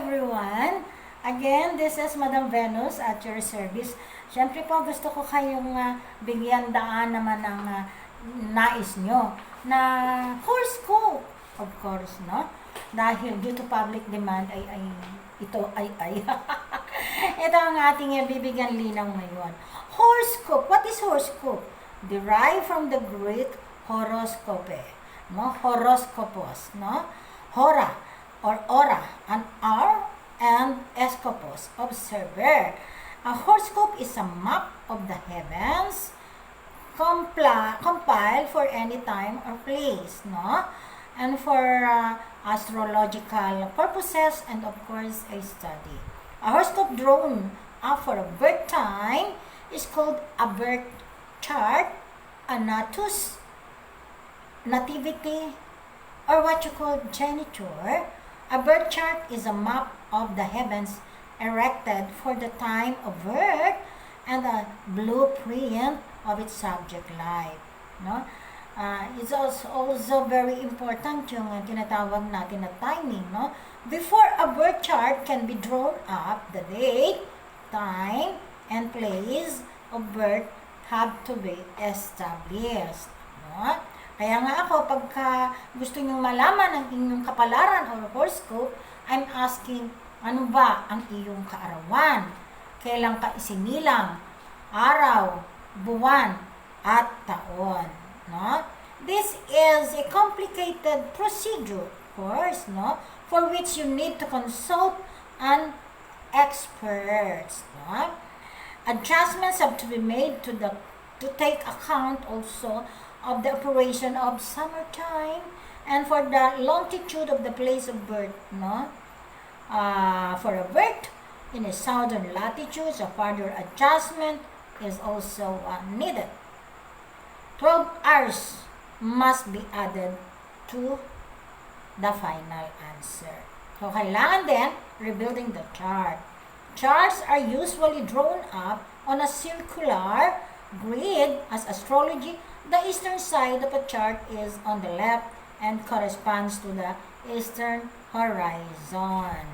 everyone! Again, this is Madam Venus at your service. Siyempre po, gusto ko kayong bigyan daan naman ng nais nyo na horoscope, of course, no? Dahil due to public demand ito. Ito ang ating bibigyan linaw ngayon. Horoscope. What is horoscope? Derived from the Greek horoscope, no? Horoskopos, no? Hora or ora, an R and escopos, observer. A horoscope is a map of the heavens compiled for any time or place, no? And for astrological purposes and of course a study. A horoscope drawn up for a birth time is called a birth chart, a natus, nativity, or what you call geniture. A birth chart is a map of the heavens erected for the time of birth and a blueprint of its subject life. No? It's also very important yung tinatawag natin na timing. No? Before a birth chart can be drawn up, the date, time, and place of birth have to be established. No? Kaya nga ako, pagka gusto nyong malaman ang inyong kapalaran or horoscope, I'm asking, ano ba ang iyong kaarawan? Kailan ka isinilang? Araw, buwan, at taon. No? This is a complicated procedure, of course, no? For which you need to consult an expert. No? Adjustments have to be made to take account also of the operation of summertime and for the longitude of the place of birth, no? For a birth in a southern latitudes, a further adjustment is also needed. 12 hours must be added to the final answer. So, kailangan din rebuilding the chart. Charts are usually drawn up on a circular grid as astrology. The eastern side of a chart is on the left and corresponds to the eastern horizon.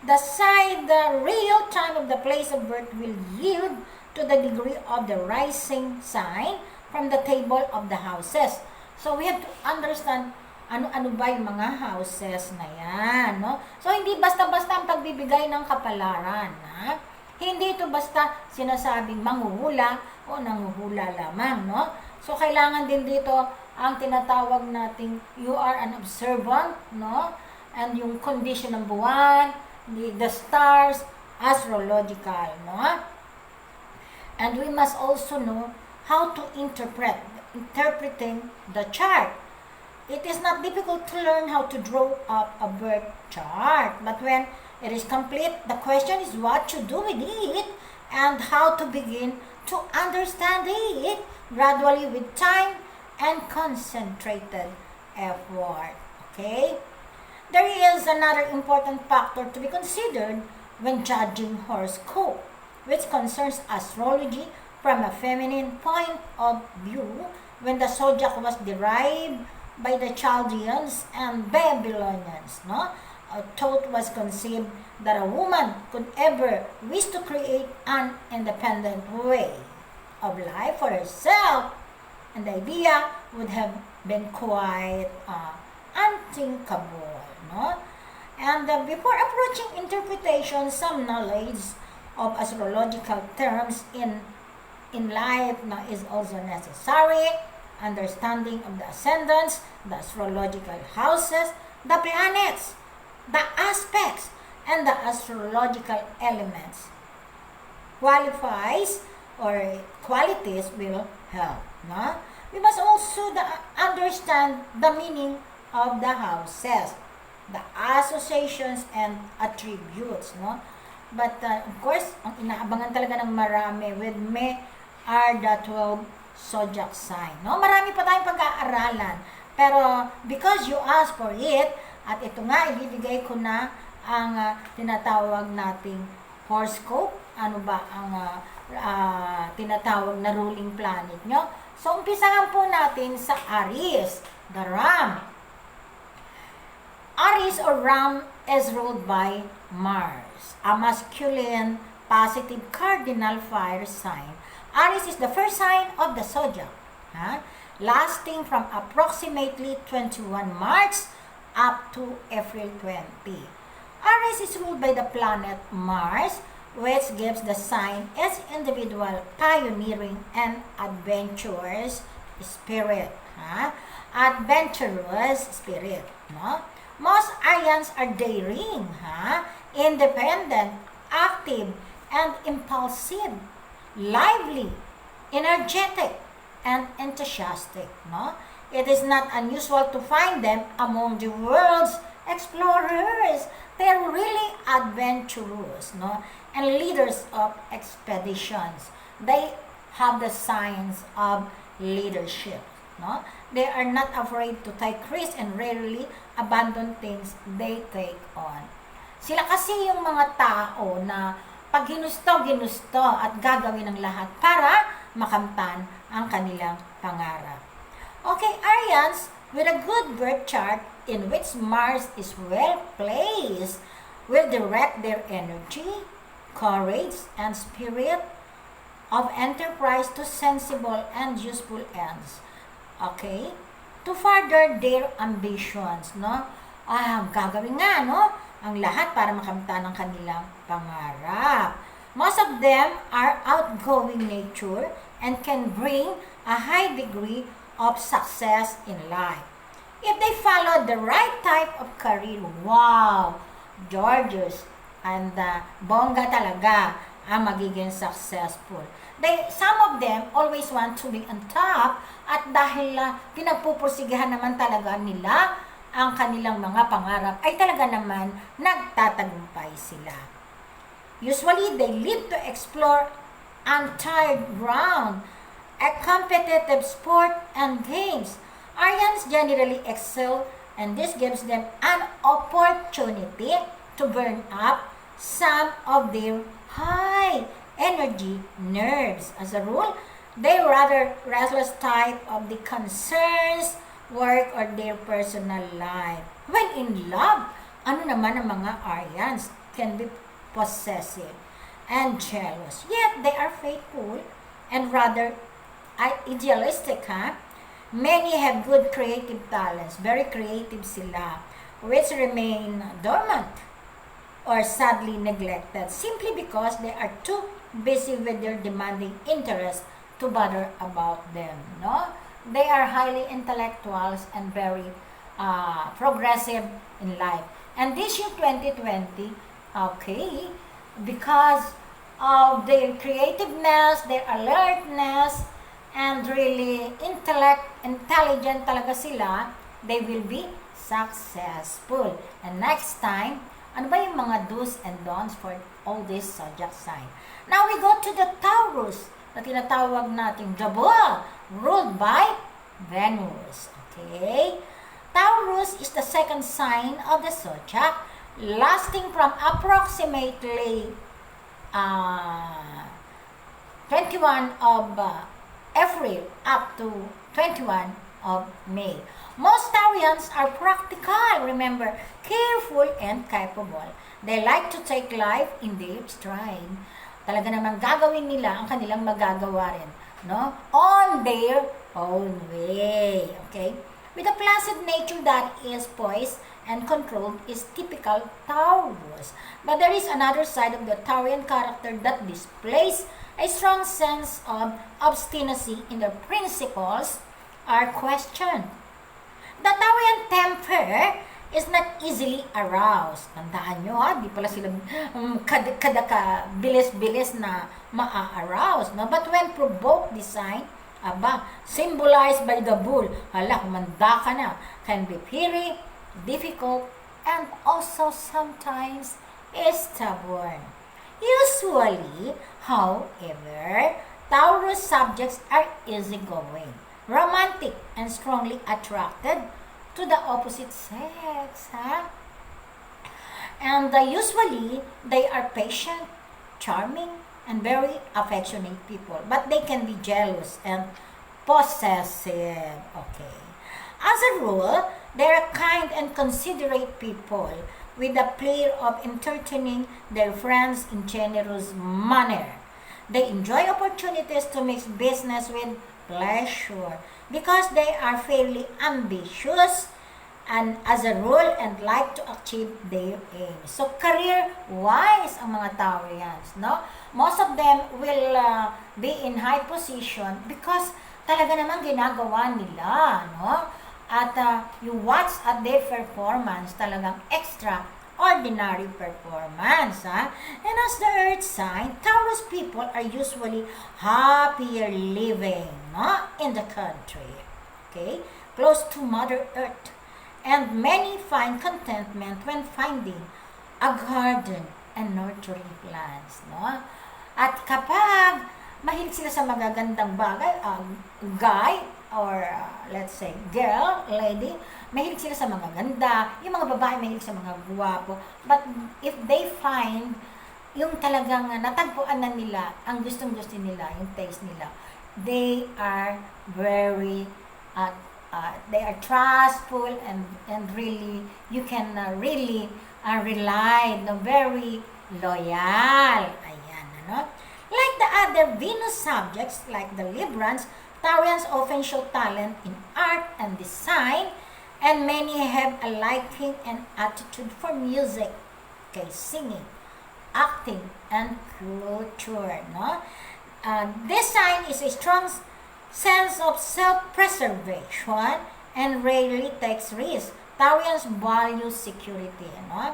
The real time of the place of birth will yield to the degree of the rising sign from the table of the houses. So we have to understand ano ba yung mga houses na yan, no? So hindi basta-basta ang pagbibigay ng kapalaran, ha? Hindi ito basta sinasabing manghuhula o nanguhula lamang, no? So, kailangan din dito ang tinatawag nating you are an observant, no? And yung condition ng buwan, the stars, astrological, no? And we must also know how to interpreting the chart. It is not difficult to learn how to draw up a birth chart, but when it is complete, the question is what to do with it and how to begin to understand it gradually with time and concentrated effort. Okay? There is another important factor to be considered when judging horoscope, which concerns astrology from a feminine point of view. When the zodiac was derived by the Chaldeans and Babylonians, no? A thought was conceived that a woman could ever wish to create an independent way of life for herself, and the idea would have been quite unthinkable, no? And before approaching interpretation, some knowledge of astrological terms in life is also necessary. Understanding of the ascendants, the astrological houses, the planets, the aspects, and the astrological elements qualities will help. No? We must also understand the meaning of the houses, the associations, and attributes. No? But of course, ang inaabangan talaga ng marami with me are the 12 zodiac sign. No? Marami pa tayong pag-aaralan. Pero because you asked for it, at ito nga, ibibigay ko na ang tinatawag nating horoscope. Ano ba ang tinatawag na ruling planet nyo? So, umpisahan po natin sa Aries, the Ram. Aries or Ram is ruled by Mars, a masculine positive cardinal fire sign. Aries is the first sign of the zodiac, lasting from approximately 21 March up to April 20. Aries is ruled by the planet Mars, which gives the sign its individual pioneering and adventurous spirit. Adventurous spirit. No? Most Aryans are daring, independent, active, and impulsive, lively, energetic, and enthusiastic. No? It is not unusual to find them among the world's explorers. They're really adventurous, no? And leaders of expeditions. They have the signs of leadership, no? They are not afraid to take risks and rarely abandon things they take on. Sila kasi yung mga tao na pag ginusto at gagawin ng lahat para makamtan ang kanilang pangarap. Okay, Aryans with a good birth chart in which Mars is well placed will direct their energy, courage, and spirit of enterprise to sensible and useful ends. Okay? To further their ambitions, no? Gagawin nga, no? Ang lahat para makamtan ang kanilang pangarap. Most of them are outgoing nature and can bring a high degree of success in life. If they follow the right type of career, wow, gorgeous, and bongga talaga ang magiging successful. Some of them always want to be on top at dahil pinagpupursigihan naman talaga nila ang kanilang mga pangarap ay talaga naman nagtatagumpay sila. Usually, they live to explore untried ground, a competitive sport and games. Aryans generally excel and this gives them an opportunity to burn up some of their high energy nerves. As a rule, they rather restless type of the concerns, work, or their personal life. When in love, ano naman ang mga Aryans can be possessive and jealous. Yet they are faithful and rather idealistic, Many have good creative talents, very creative sila, which remain dormant or sadly neglected simply because they are too busy with their demanding interests to bother about them, no? They are highly intellectuals and very progressive in life. And this year 2020, okay, because of their creativeness, their alertness, and really intelligent talaga sila, they will be successful. And next time, ano ba yung mga do's and don'ts for all this zodiac sign? Now we go to the Taurus, na tinatawag natin the bull, ruled by Venus. Okay? Taurus is the second sign of the zodiac, lasting from approximately 21 of April up to 21 of May. Most Taurians are practical, remember, careful and capable. They like to take life in their stride. Talaga namang gagawin nila ang kanilang magagawa rin, no? On their own way, okay? With a placid nature that is poised and controlled is typical Taurus. But there is another side of the Taurian character that displays a strong sense of obstinacy in their principles are questioned. The Taurian temper is not easily aroused. Tandaan nyo di pala sila bilis-bilis na maa-arouse. No? But when provoked, design, symbolized by the bull, kumanda ka na, can be fiery, difficult, and also sometimes stubborn. Usually, however, Taurus subjects are easygoing, romantic, and strongly attracted to the opposite sex. And usually, they are patient, charming, and very affectionate people. But they can be jealous and possessive. Okay. As a rule, They are kind and considerate people with a plea of entertaining their friends in generous manner. They enjoy opportunities to mix business with pleasure because they are fairly ambitious and as a rule and like to achieve their aims. So career-wise ang mga Taurians, no? Most of them will be in high position because talaga naman ginagawa nila, no? At you watch at their performance, talagang extraordinary performance, ha? And as the earth sign, Taurus people are usually happier living, no? In the country, okay? Close to Mother Earth. And many find contentment when finding a garden and nurturing plants, no? At kapag mahilig sila sa magagandang bagay, guy, or let's say girl, lady, mahilig sila sa mga ganda, yung mga babae mahilig sa mga guwapo, but if they find yung talagang natagpuan na nila ang gustong-gusto nila, yung taste nila, they are very they are trustful and really you can really rely, no, very loyal. Ayan, ano? Like the other Venus subjects, like the Librans, Taurians often show talent in art and design, and many have a liking and attitude for music, okay, singing, acting, and culture, no? This sign is a strong sense of self-preservation and rarely takes risks. Taurians value security, no?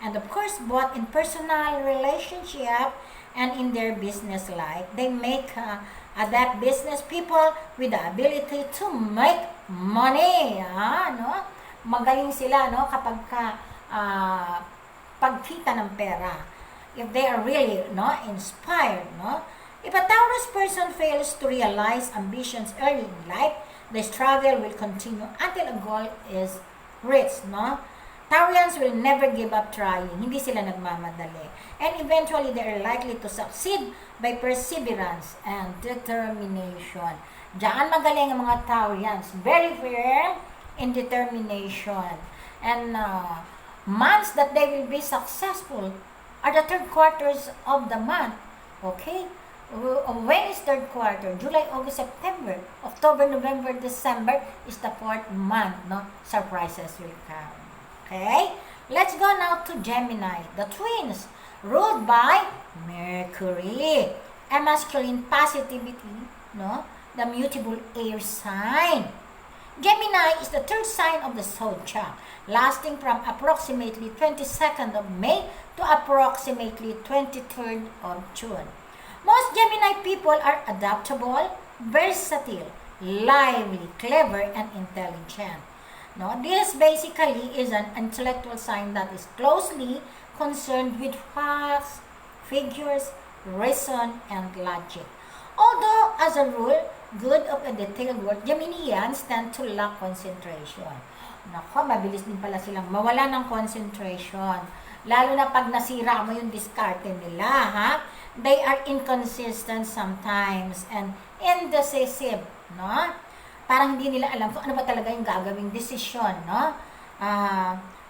And of course, both in personal relationship and in their business life, they make adapt business people with the ability to make money, no? Magaling sila, no, kapag pagkita ng pera, if they are really, no, inspired, no? If a Taurus person fails to realize ambitions early in life, the struggle will continue until a goal is reached, no? Taurians will never give up trying. Hindi sila nagmamadali. And eventually, they are likely to succeed by perseverance and determination. Diyan magaling ang mga Taurians. Very firm in determination. And months that they will be successful are the third quarters of the month. Okay? When is third quarter? July, August, September. October, November, December is the fourth month. No? Surprises will come. Okay? Let's go now to Gemini, the twins, ruled by Mercury, a masculine positivity, no? The mutable air sign. Gemini is the third sign of the zodiac, lasting from approximately 22nd of May to approximately 23rd of June. Most Gemini people are adaptable, versatile, lively, clever, and intelligent. No, this basically is an intellectual sign that is closely concerned with facts, figures, reason, and logic. Although, as a rule, good of a detailed work, Geminians tend to lack concentration. Nako, mabilis din pala silang mawala ng concentration. Lalo na pag nasira mo yung diskarte nila, ha? They are inconsistent sometimes and indecisive, no? Parang hindi nila alam kung ano ba talaga yung gagawing desisyon, no?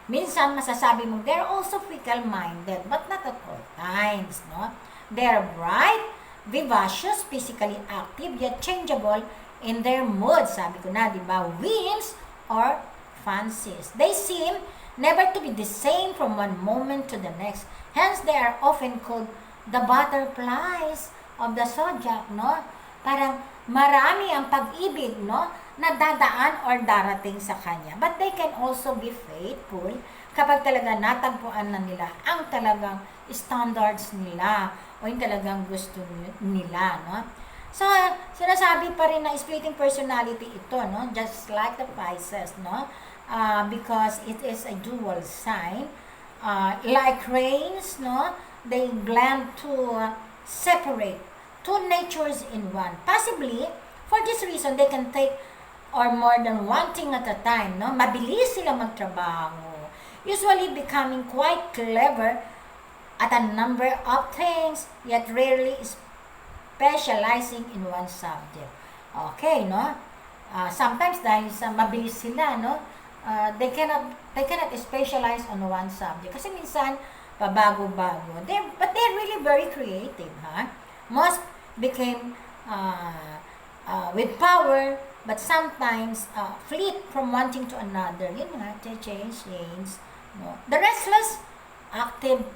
Minsan masasabi mong they're also fickle-minded, but not at all times, no? They're bright, vivacious, physically active, yet changeable in their mood. Sabi ko na, di ba? Whims or fancies. They seem never to be the same from one moment to the next. Hence, they are often called the butterflies of the zodiac, no? Parang marami ang pag-ibig, no, na dadaan or darating sa kanya. But they can also be faithful kapag talaga natagpuan na nila ang talagang standards nila o yung talagang gusto nila, no? So, sinasabi pa rin na splitting personality ito, no? Just like the Pisces, no? Because it is a dual sign. Like rains, no? They blend to separate two natures in one. Possibly, for this reason, they can take or more than one thing at a time, no? Mabilis sila magtrabaho. Usually becoming quite clever at a number of things, yet rarely specializing in one subject. Okay, no? Sometimes dahil sa mabilis sila, no? they cannot specialize on one subject. Kasi minsan, pabago-bago. But they're really very creative, huh? Most became with power, but sometimes fleet from one thing to another. Yun nga, change. No? The restless, active,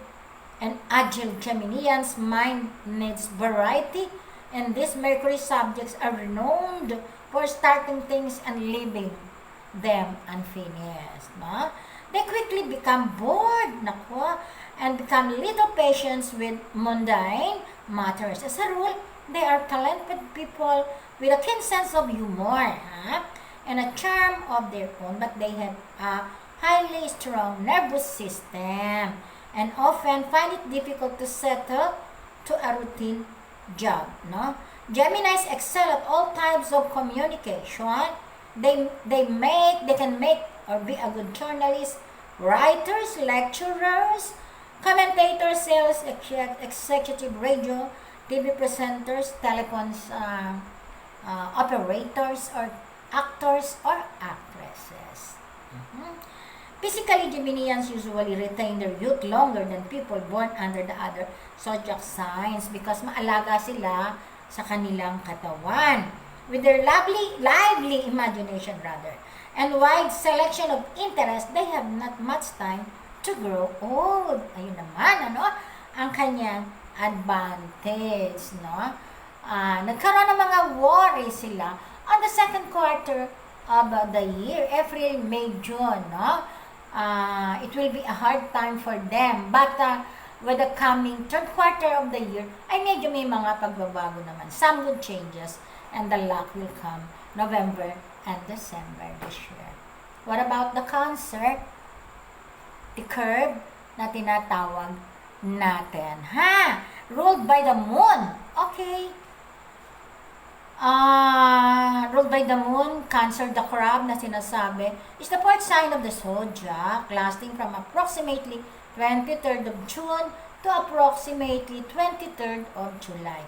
and agile Geminians' mind needs variety, and these Mercury subjects are renowned for starting things and leaving them unfinished. No? They quickly become bored, nako, and become little patient with mundane matters. As a rule, they are talented people with a keen sense of humor, and a charm of their own, but they have a highly strong nervous system and often find it difficult to settle to a routine job. No? Geminis excel at all types of communication. They can make or be a good journalist, writers, lecturers, commentators, sales executive, radio, TV presenters, telephones operators, or actors or actresses. Physically, Geminians usually retain their youth longer than people born under the other zodiac signs because maalaga sila sa kanilang katawan. With their lively imagination and wide selection of interest, they have not much time to grow old. Ayun naman, ang kanyang advantage, no? Nagkaroon ng mga worries sila on the second quarter of the year, April, May, June, no? It will be a hard time for them, but with the coming third quarter of the year, ay medyo may mga pagbabago naman. Some good changes, and the luck will come November and December this year. What about the Cancer? The curve na tinatawag natin. Ruled by the moon. Okay. Ruled by the moon, Cancer, the crab na sinasabi, is the fourth sign of the zodiac, lasting from approximately 23rd of June to approximately 23rd of July.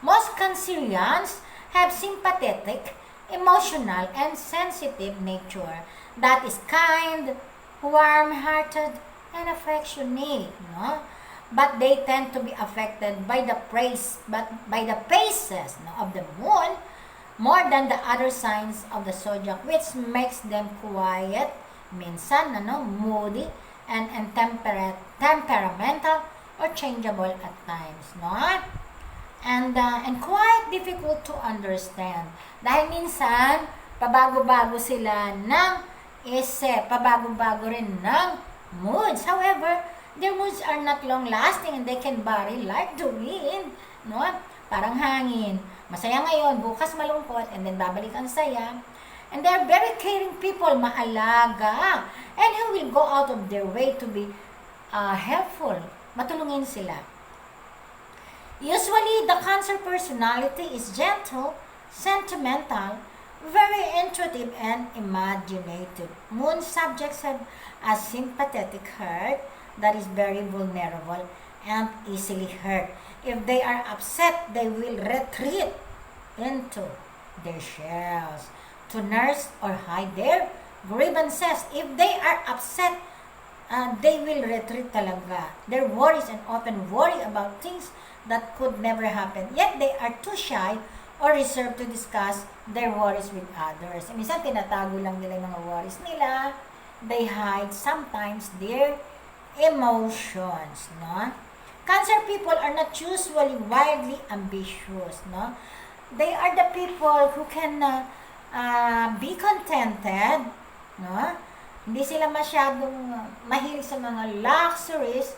Most Cancerians have sympathetic, emotional, and sensitive nature that is kind, warm-hearted, and affectionate, no? But they tend to be affected by the phases of the moon more than the other signs of the zodiac, which makes them quiet, minsan, moody, and temperamental or changeable at times, no? And quite difficult to understand. Dahil minsan, pabago-bago sila ng isip, pabago-bago rin ng moods. However, their moods are not long-lasting and they can vary like the wind, no? Parang hangin. Masaya ngayon, bukas malungkot, and then babalik ang saya. And they're very caring people, maalaga, and who will go out of their way to be helpful. Matulungin sila. Usually, the Cancer personality is gentle, sentimental, very intuitive, and imaginative. Moon subjects have a sympathetic heart that is very vulnerable and easily hurt. If they are upset, they will retreat into their shells to nurse or hide their grievances. If they are upset, they will retreat talaga. Their worries and often worry about things that could never happen. Yet they are too shy or reserved to discuss their worries with others. Minsan tinatago lang nila yung mga worries nila. They hide sometimes their emotions, no? Cancer people are not usually wildly ambitious, no? They are the people who can be contented, no? Hindi sila masyadong mahilig sa mga luxuries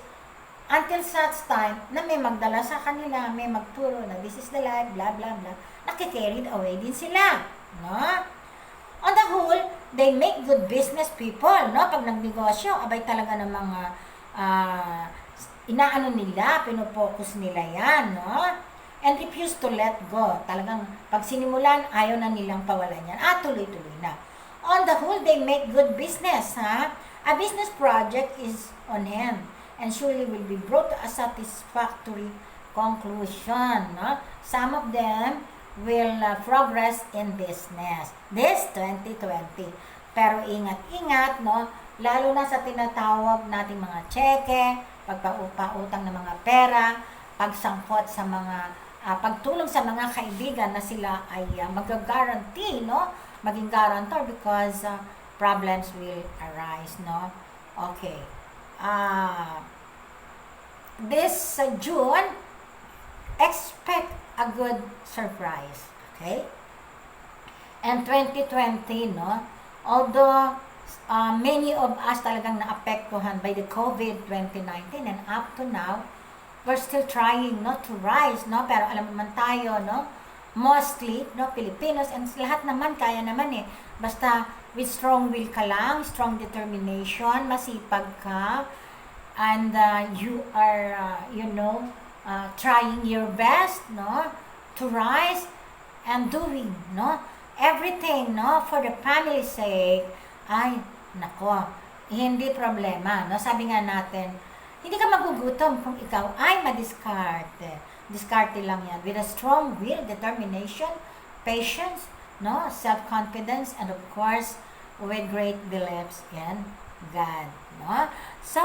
until such time na may magdala sa kanila, may magturo na this is the life, blah, blah, blah. Nakikarried away din sila, no? On the whole, they make good business people, no? Pag nagnegosyo, abay talaga ng mga inaano nila, pinopokus nila yan, no? And refuse to let go. Talagang pag sinimulan, ayaw na nilang pawalan yan. Tuloy-tuloy na. On the whole, they make good business, ha? A business project is on hand and surely will be brought to a satisfactory conclusion, no? Some of them will progress in business this 2020. Pero ingat-ingat, no? Lalo na sa tinatawag nating mga cheque, pagpautang ng mga pera, pagsangkot sa mga pagtulong sa mga kaibigan na sila ay mag-guarantee, no? Maging guarantor because problems will arise, no? Okay. This June, expect a good surprise, okay? And 2020, no? Although many of us talagang naapektuhan by the COVID-2019 and up to now, we're still trying not to rise, no? Pero alam naman tayo, no? Mostly, no, Filipinos, and lahat naman, kaya naman eh. Basta with strong will ka lang, strong determination, masipag ka, and you are, trying your best, no? To rise and doing, no? Everything, no? For the family's sake, ay, nako, hindi problema, no? Sabi nga natin, hindi ka magugutom kung ikaw ay madiskarte. Diskarte lang yan. With a strong will, determination, patience, no, self-confidence, and of course, with great beliefs in God. No? So,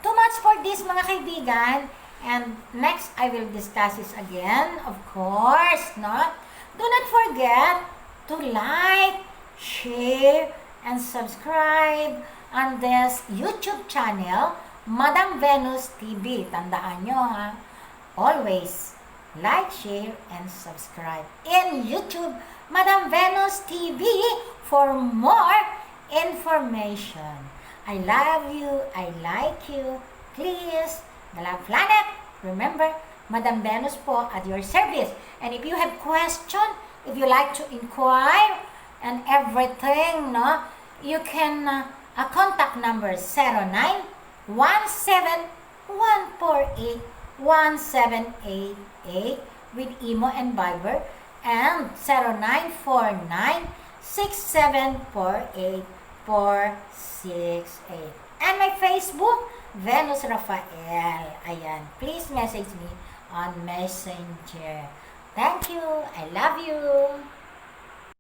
too much for this, mga kaibigan. And next, I will discuss this again, of course. No? Do not forget to like, share, and subscribe on this YouTube channel, Madam Venus TV. Tandaan nyo, ha? Always like, share, and subscribe in YouTube, Madam Venus TV, for more information. I love you. I like you. Please, the Love Planet. Remember, Madam Venus po at your service. And if you have question, if you like to inquire and everything, no, you can contact number 0917-148-1788 with Imo and Viber, and 0949-6748-468. And my Facebook, Venus Rafael. Ayan, please message me on Messenger. Thank you. I love you.